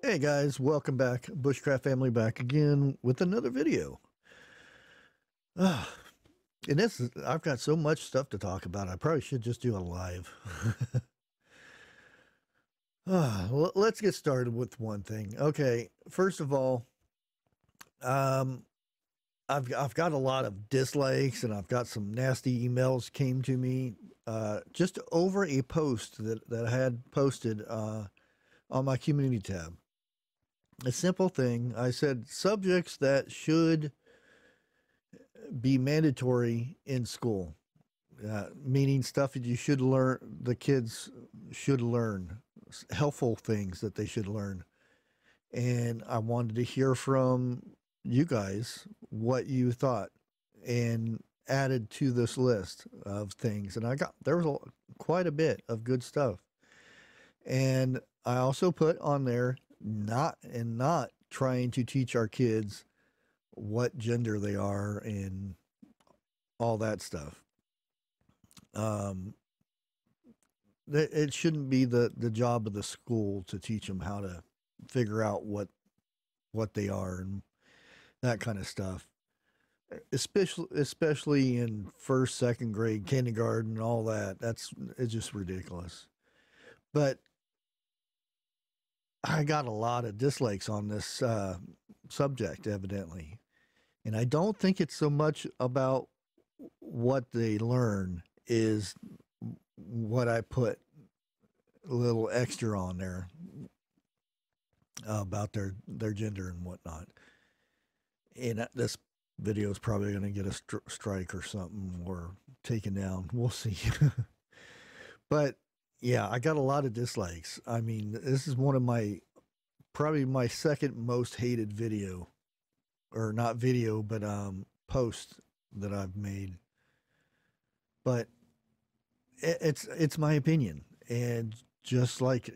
Hey guys, welcome back. Bushcraft family back again with another video. Ah, and I've got so much stuff to talk about. I probably should just do a live. Let's get started with one thing. Okay, first of all, um, I've got a lot of dislikes and I've got some nasty emails came to me just over a post that I had posted on my community tab. A simple thing. I said subjects that should be mandatory in school, meaning stuff that you should learn, the kids should learn, helpful things that they should learn. And I wanted to hear from you guys what you thought and added to this list of things. And there was quite a bit of good stuff. And I also put on there not trying to teach our kids what gender they are and all that stuff. Um, it shouldn't be the job of the school to teach them how to figure out what they are and that kind of stuff. Especially in first, second grade, kindergarten, and all that. It's just ridiculous. But I got a lot of dislikes on this subject, evidently, and I don't think it's so much about what they learn is what I put a little extra on there about their gender and whatnot. And this video is probably going to get a strike or something or taken down. We'll see. But yeah, I got a lot of dislikes. I mean, this is one of my probably my second most hated video, or not video, but post that I've made. But it's my opinion, and just like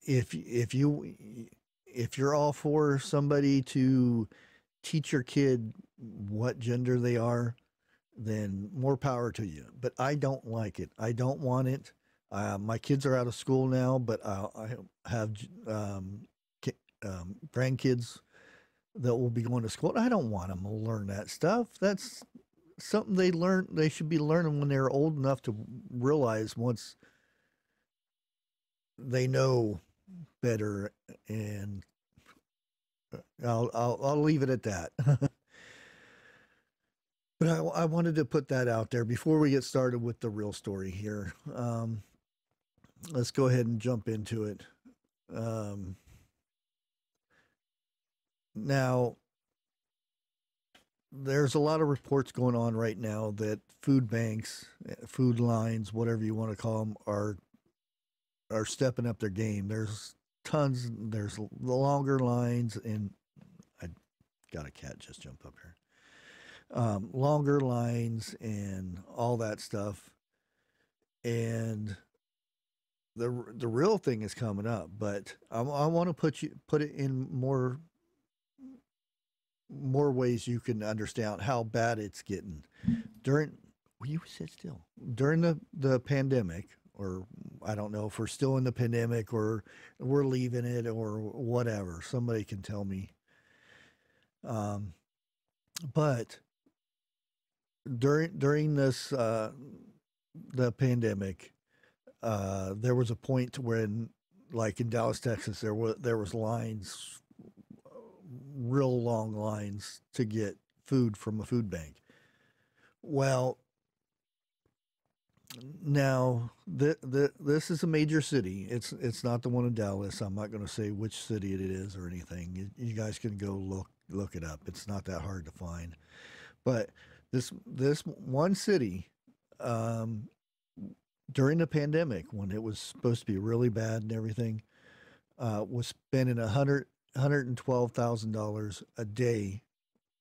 if you're all for somebody to teach your kid what gender they are, then more power to you. But I don't like it. I don't want it. My kids are out of school now, but I have grandkids that will be going to school. I don't want them to learn that stuff. That's something they learn. They should be learning when they're old enough to realize once they know better. And I'll leave it at that. But I wanted to put that out there before we get started with the real story here. Let's go ahead and jump into it. Um, Now, there's a lot of reports going on right now that food banks, food lines, whatever you want to call them, are stepping up their game. There's tons. There's longer lines, and I got a cat just jump up here. Longer lines and all that stuff. And the real thing is coming up, but I want to put it in more ways you can understand how bad it's getting. During Will you sit still? During the pandemic, or I don't know if we're still in the pandemic or we're leaving it or whatever. Somebody can tell me. Um, but during this the pandemic, there was a point when, like in Dallas, Texas, there was lines, real long lines to get food from a food bank. Well, now this is a major city. It's not the one in Dallas. I'm not going to say which city it is or anything. You guys can go look it up. It's not that hard to find. But this one city, um, during the pandemic, when it was supposed to be really bad and everything, was spending $112,000 a day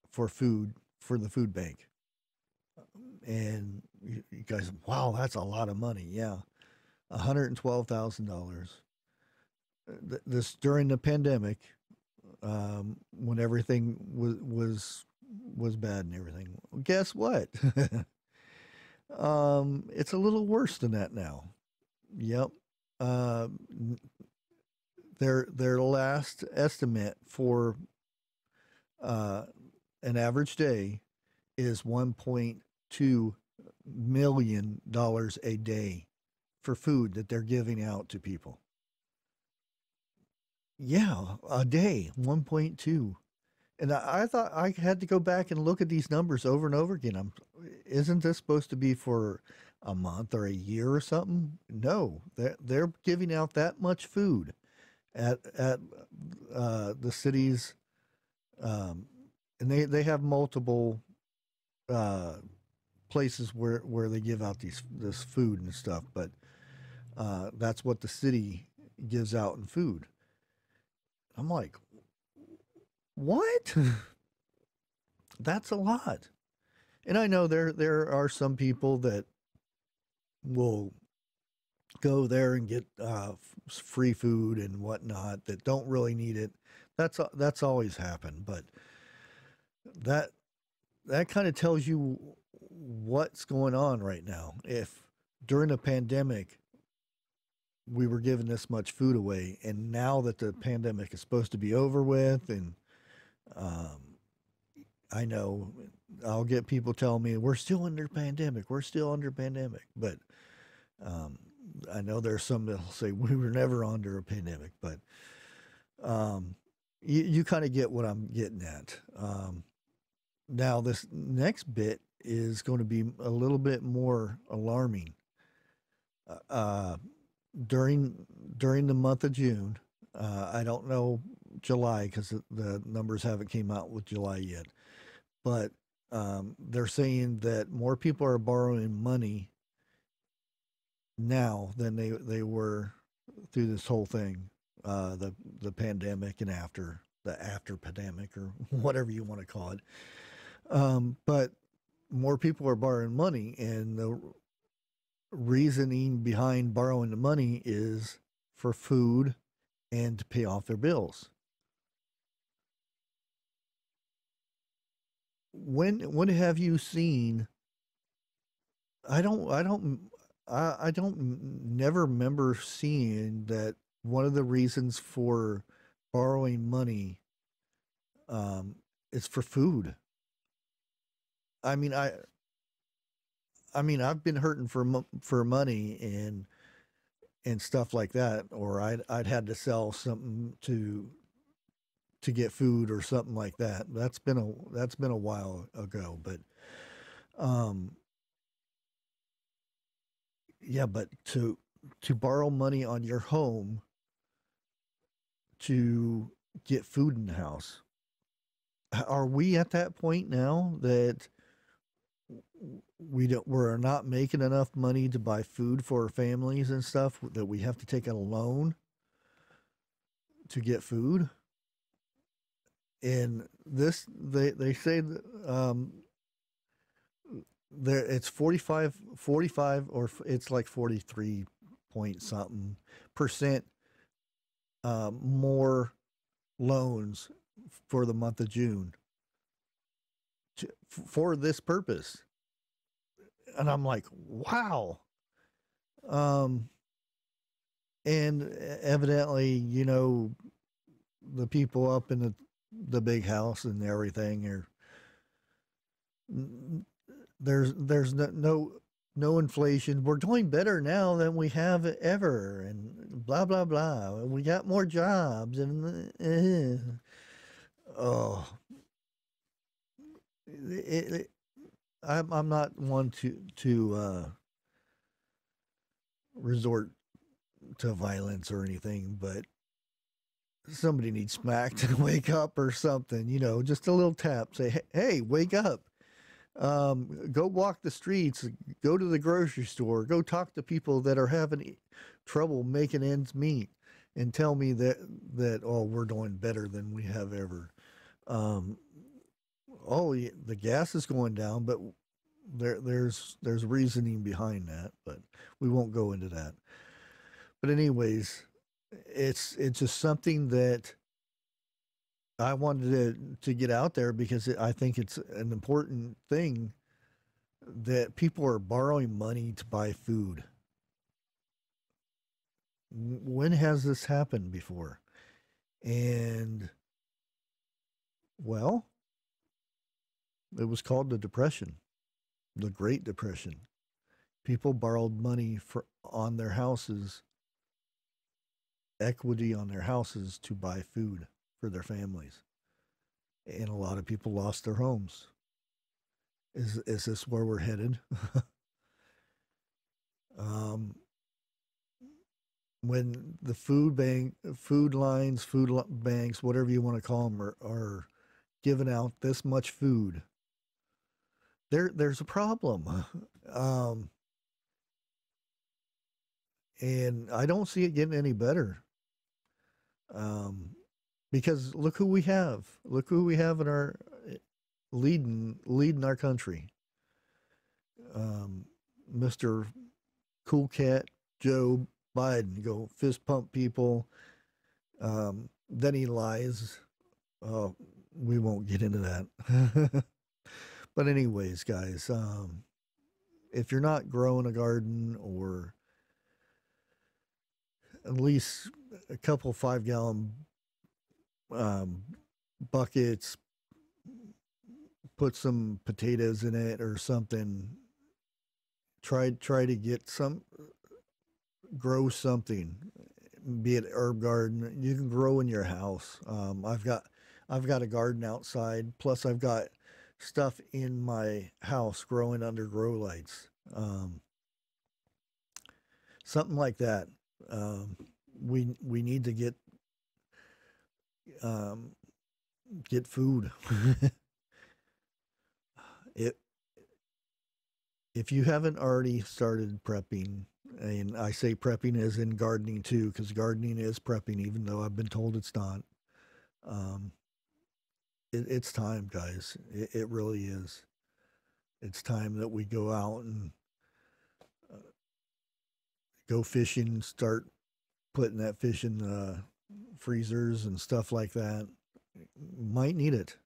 for food for the food bank. And you guys, wow, that's a lot of money. Yeah, $112,000. This during the pandemic, when everything was bad and everything. Well, guess what? It's a little worse than that now. Yep. Uh, their last estimate for uh, an average day is $1.2 million a day for food that they're giving out to people. Yeah, a day, 1.2. And I thought I had to go back and look at these numbers over and over again. Isn't this supposed to be for a month or a year or something? No, they're giving out that much food at the cities, um, and they have multiple uh, places where they give out this food and stuff. But that's what the city gives out in food. I'm like, what? That's a lot. And I know there are some people that will go there and get free food and whatnot that don't really need it. That's always happened, but that that kind of tells you what's going on right now. If during the pandemic we were giving this much food away, and now that the pandemic is supposed to be over with, and um, I know I'll get people telling me we're still under pandemic, we're still under pandemic, but um, I know there's some that'll say we were never under a pandemic, but you kind of get what I'm getting at. Now, this next bit is going to be a little bit more alarming. Uh, during the month of June, I don't know July because the numbers haven't came out with July yet, but they're saying that more people are borrowing money now than they were through this whole thing, the pandemic and the after pandemic or whatever you want to call it. But more people are borrowing money, and the reasoning behind borrowing the money is for food and to pay off their bills. When have you seen? I don't never remember seeing that one of the reasons for borrowing money um, is for food. I mean, I've been hurting for money and stuff like that, or I'd had to sell something to get food or something like that. That's been a while ago, but um, yeah, but to borrow money on your home to get food in the house, are we at that point now that we're not making enough money to buy food for our families and stuff that we have to take out a loan to get food? And this they say that, there it's 45 or it's like 43 point something percent more loans for the month of June for this purpose. And I'm like, wow. Um, and evidently, the people up in the big house and everything are there's no inflation. We're doing better now than we have ever, and blah blah blah. We got more jobs, and oh, I'm not one to resort to violence or anything, but somebody needs smacked to wake up or something. Just a little tap. Say, hey, wake up. Go walk the streets, go to the grocery store, go talk to people that are having trouble making ends meet, and tell me that oh, we're doing better than we have ever. Um, oh, the gas is going down, but there's reasoning behind that, but we won't go into that. But anyways, it's just something that I wanted to get out there because I think it's an important thing that people are borrowing money to buy food. When has this happened before? And, well, it was called the Depression, the Great Depression. People borrowed money on their houses, equity on their houses to buy food for their families. And a lot of people lost their homes. Is this where we're headed? um, when the food lines, banks, whatever you want to call them, are giving out this much food, there's a problem. Um, and I don't see it getting any better. Um, because look who we have. Look who we have in our leading our country. Mr. Cool Cat Joe Biden, go fist pump people. Then he lies. We won't get into that. But anyways, guys, if you're not growing a garden, or at least a couple 5-gallon buckets, put some potatoes in it or something. Try to get grow something, be it herb garden. You can grow in your house. I've got a garden outside. Plus, I've got stuff in my house growing under grow lights. Something like that. We need to um, get food. it If you haven't already started prepping, and I say prepping as in gardening too, because gardening is prepping, even though I've been told it's not. Um, it's time, guys. It really is. It's time that we go out and uh, go fishing, start putting that fish in the freezers and stuff like that. Might need it.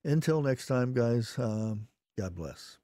Until next time, guys, God bless.